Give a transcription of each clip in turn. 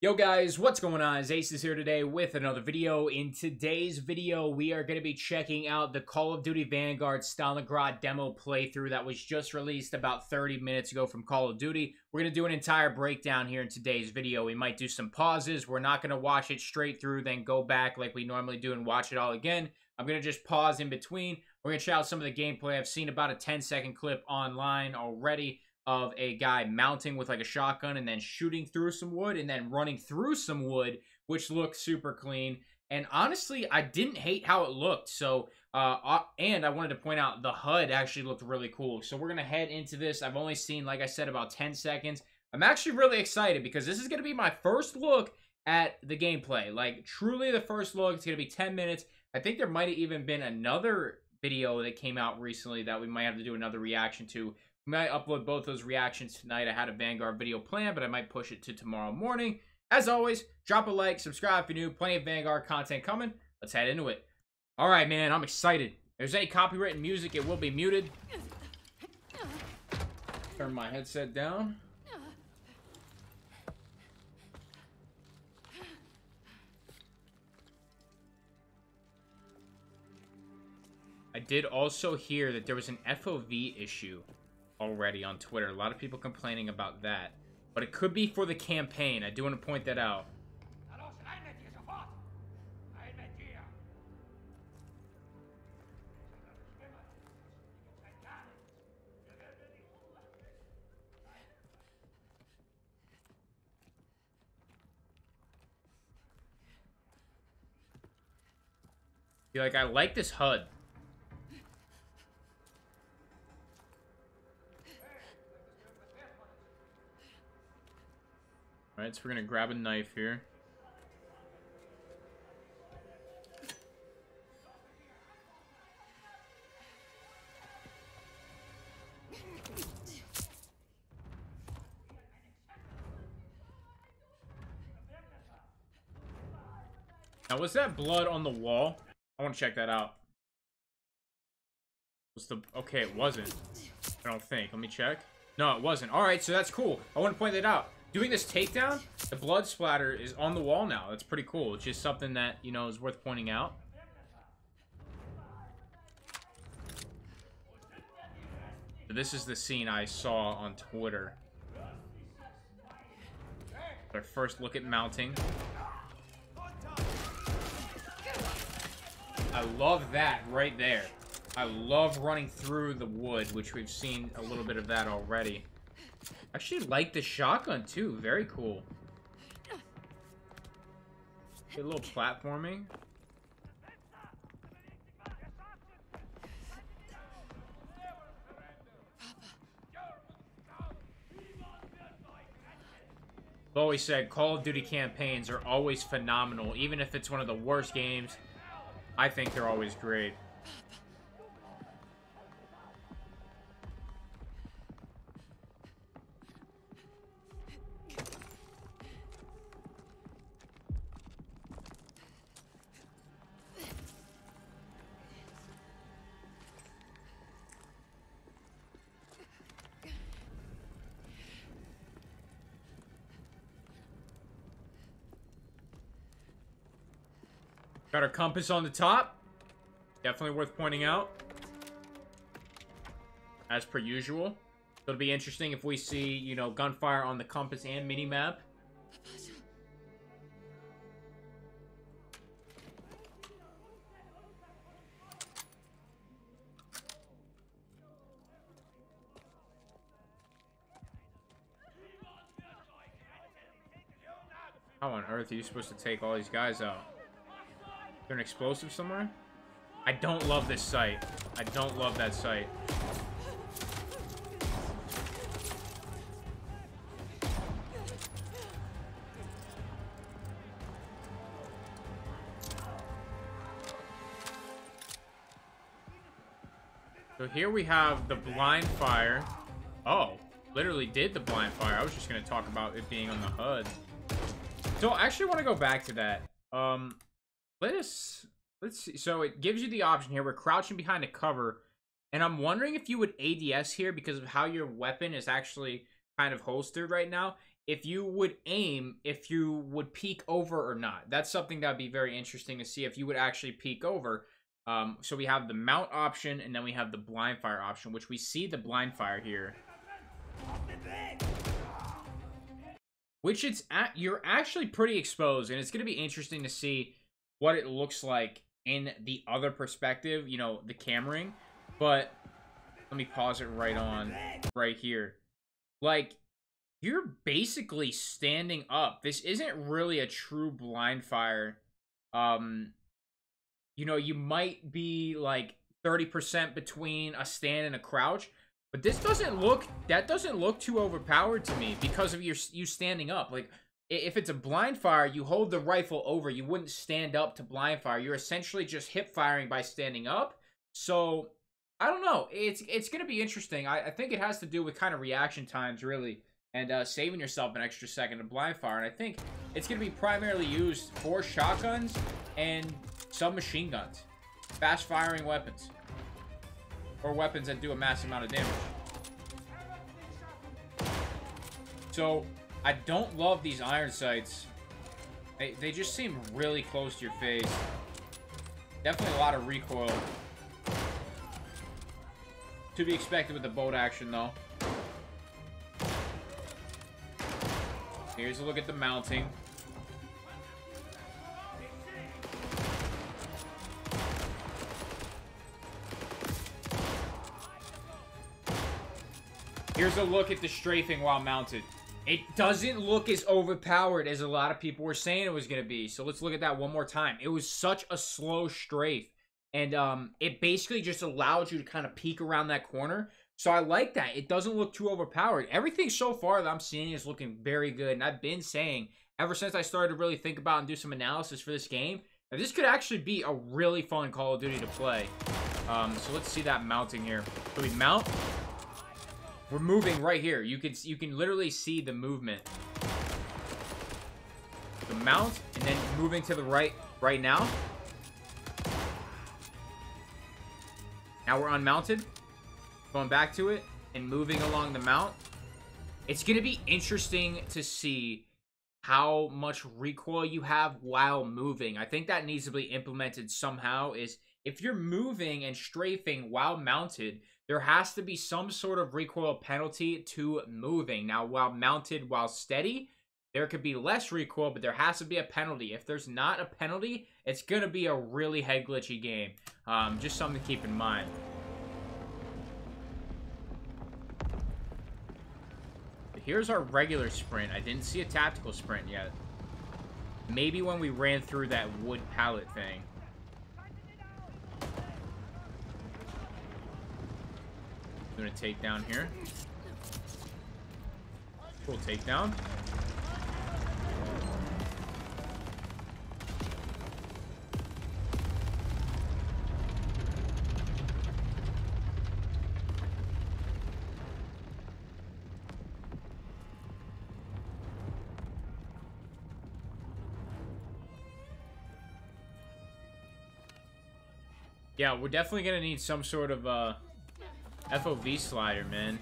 Yo guys, what's going on? Ace is here today with another video. In today's video, we are going to be checking out the Call of Duty Vanguard Stalingrad demo playthrough that was just released about 30 minutes ago from Call of Duty. We're going to do an entire breakdown here in today's video. We might do some pauses. We're not going to watch it straight through, then go back like we normally do and watch it all again. I'm going to just pause in between. We're going to check out some of the gameplay. I've seen about a 10-second clip online already of a guy mounting with like a shotgun and then shooting through some wood and then running through some wood, which looked super clean. And honestly, I didn't hate how it looked. So, and I wanted to point out the HUD actually looked really cool. So we're going to head into this. I've only seen, like I said, about 10 seconds. I'm actually really excited because this is going to be my first look at the gameplay. Like, truly the first look. It's going to be 10 minutes. I think there might have even been another video that came out recently that we might have to do another reaction to. We might upload both those reactions tonight. I had a Vanguard video planned, but I might push it to tomorrow morning. As always, drop a like, subscribe if you're new. Plenty of Vanguard content coming. Let's head into it. All right, man, I'm excited. If there's any copyrighted music, it will be muted. Turn my headset down. I did also hear that there was an FOV issue already on Twitter. A lot of people complaining about that, but it could be for the campaign. I do want to point that out. Like, I like this HUD. Alright, so we're gonna grab a knife here. Now, was that blood on the wall? I want to check that out. Okay, it wasn't. I don't think. Let me check. No, it wasn't. Alright, so that's cool. I want to point that out. Doing this takedown, the blood splatter is on the wall now. That's pretty cool. It's just something that, you know, is worth pointing out. This is the scene I saw on Twitter. Our first look at mounting. I love that right there. I love running through the wood, which we've seen a little bit of that already. I actually like the shotgun too. Very cool. A little platforming. I've always said Call of Duty campaigns are always phenomenal. Even if it's one of the worst games, I think they're always great. Got our compass on the top. Definitely worth pointing out. As per usual. It'll be interesting if we see, you know, gunfire on the compass and mini-map. How on earth are you supposed to take all these guys out? Is there an explosive somewhere? I don't love this site. I don't love that site. So here we have the blind fire. Oh, literally did the blind fire. I was just going to talk about it being on the HUD. So I actually want to go back to that. Let's see. So it gives you the option here. We're crouching behind a cover, and I'm wondering if you would ADS here because of how your weapon is actually kind of holstered right now. if you would aim, if you would peek over or not. That's something that would be very interesting to see if you would actually peek over. So we have the mount option, and then we have the blind fire option, which we see the blind fire here. Which you're actually pretty exposed, and it's going to be interesting to see what it looks like in the other perspective, you know, the cameraing. But let me pause it right here. Like, you're basically standing up. This isn't really a true blind fire. You know, you might be like 30% between a stand and a crouch, but that doesn't look too overpowered to me because of you standing up. Like, if it's a blind fire, you hold the rifle over. You wouldn't stand up to blind fire. You're essentially just hip firing by standing up. So, I don't know. It's going to be interesting. I think it has to do with kind of reaction times, really, and saving yourself an extra second to blind fire. And I think it's going to be primarily used for shotguns and submachine guns. Fast-firing weapons. Or weapons that do a massive amount of damage. So, I don't love these iron sights. They just seem really close to your face. Definitely a lot of recoil. To be expected with the bolt action, though. Here's a look at the mounting. Here's a look at the strafing while mounted. It doesn't look as overpowered as a lot of people were saying it was going to be. So let's look at that one more time. It was such a slow strafe. And it basically just allowed you to kind of peek around that corner. So I like that. It doesn't look too overpowered. Everything so far that I'm seeing is looking very good. And I've been saying, ever since I started to really think about and do some analysis for this game, that this could actually be a really fun Call of Duty to play. So let's see that mounting here. So we mount. We're moving right here. You can literally see the movement. The mount, and then moving to the right now. Now we're unmounted. Going back to it and moving along the mount. It's going to be interesting to see how much recoil you have while moving. I think that needs to be implemented somehow. Is if you're moving and strafing while mounted, there has to be some sort of recoil penalty to moving. Now, while mounted, while steady, there could be less recoil, but there has to be a penalty. If there's not a penalty, it's going to be a really head glitchy game. Just something to keep in mind. Here's our regular sprint. I didn't see a tactical sprint yet. Maybe when we ran through that wood pallet thing. Doing a takedown here. Cool takedown. Yeah, we're definitely gonna need some sort of FOV slider, man.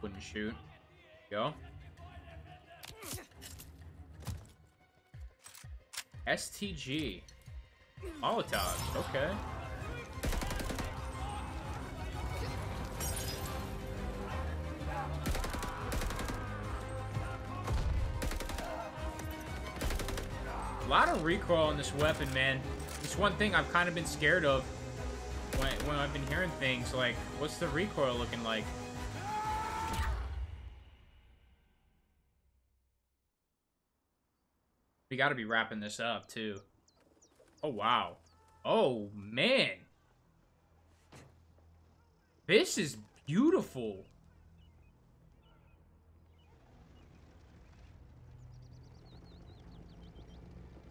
Couldn't shoot. Go. STG. Molotovs. Okay. A lot of recoil on this weapon, man. It's one thing I've kind of been scared of when I've been hearing things like, what's the recoil looking like? We got to be wrapping this up, too. Oh, wow. Oh, man. This is beautiful.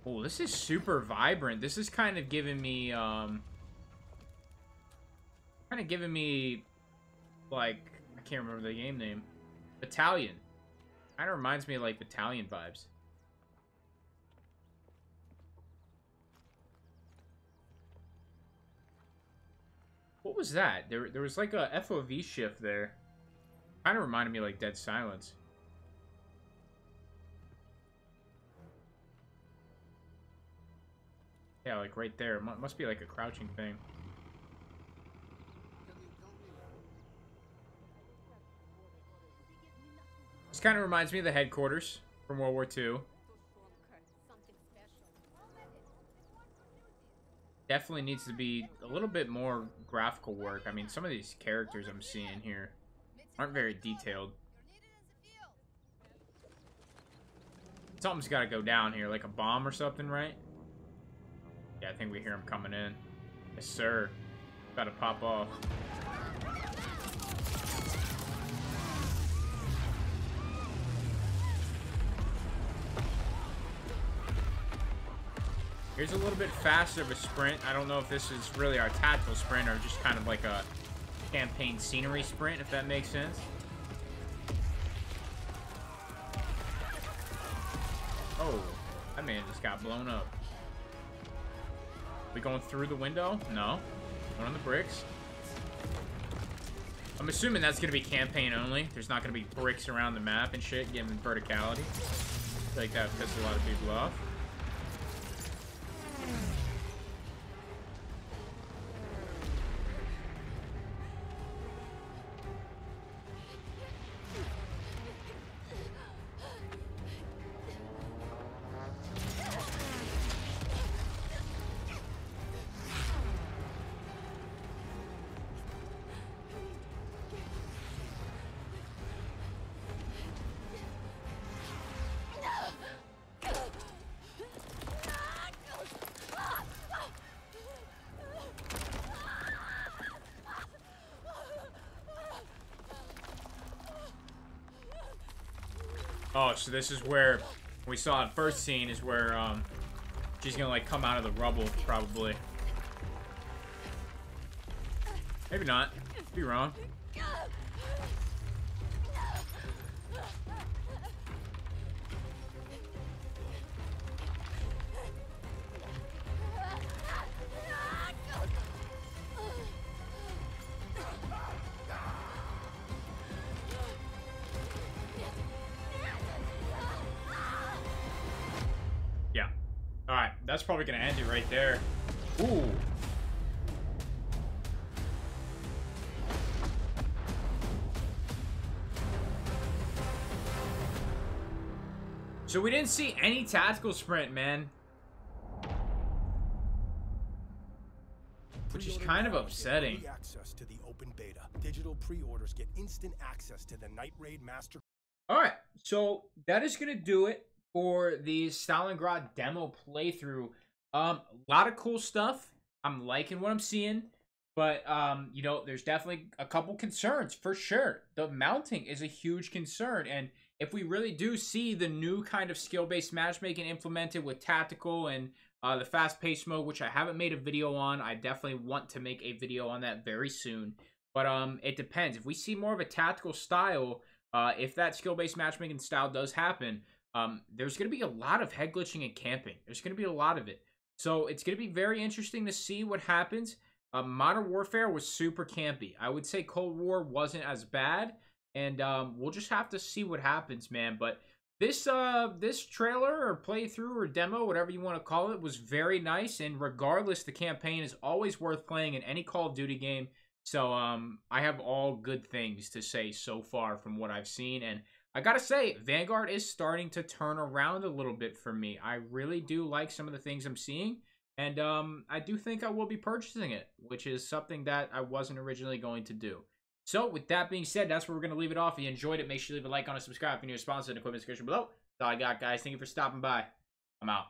Oh, this is super vibrant. This is kind of giving me, like, I can't remember the game name. Battalion. Kind of reminds me of, like, Battalion vibes. What was that? There was, like, a FOV shift there. Kind of reminded me of, like, Dead Silence. Yeah, like, right there. Must be, like, a crouching thing. This kind of reminds me of the headquarters from World War II. Definitely needs to be a little bit more graphical work. I mean, some of these characters I'm seeing here aren't very detailed. Something's got to go down here, like a bomb or something, right? Yeah, I think we hear him coming in. Yes, sir. Got to pop off. Here's a little bit faster of a sprint. I don't know if this is really our tactical sprint or just kind of like a campaign scenery sprint, if that makes sense. Oh, that man just got blown up. We going through the window? No. Going on the bricks. I'm assuming that's going to be campaign only. There's not going to be bricks around the map and shit, giving verticality. I feel like that would piss a lot of people off. Oh, so this is where we saw in first scene is where she's gonna like come out of the rubble, probably. Maybe not. Be wrong. Yeah. Alright, that's probably gonna end it right there. Ooh. So we didn't see any tactical sprint, man. Which is kind of upsetting. Access to the open beta. Digital pre-orders get instant access to the Night Raid Master. Alright, so that is going to do it for the Stalingrad demo playthrough. A lot of cool stuff. I'm liking what I'm seeing. But, you know, there's definitely a couple concerns, for sure. The mounting is a huge concern. And if we really do see the new kind of skill-based matchmaking implemented with tactical and the fast-paced mode, which I haven't made a video on, I definitely want to make a video on that very soon. But it depends. If we see more of a tactical style, if that skill-based matchmaking style does happen, there's going to be a lot of head glitching and camping. There's going to be a lot of it. So it's going to be very interesting to see what happens. Modern Warfare was super campy. I would say Cold War wasn't as bad. And we'll just have to see what happens, man. But this this trailer or playthrough or demo, whatever you want to call it, was very nice. And regardless, the campaign is always worth playing in any Call of Duty game. So I have all good things to say so far from what I've seen. And I gotta say, Vanguard is starting to turn around a little bit for me. I really do like some of the things I'm seeing. And I do think I will be purchasing it, which is something that I wasn't originally going to do. So, with that being said, that's where we're going to leave it off. If you enjoyed it, make sure you leave a like on it, subscribe if you're new, sponsor in the comment description below. That's all I got, guys. Thank you for stopping by. I'm out.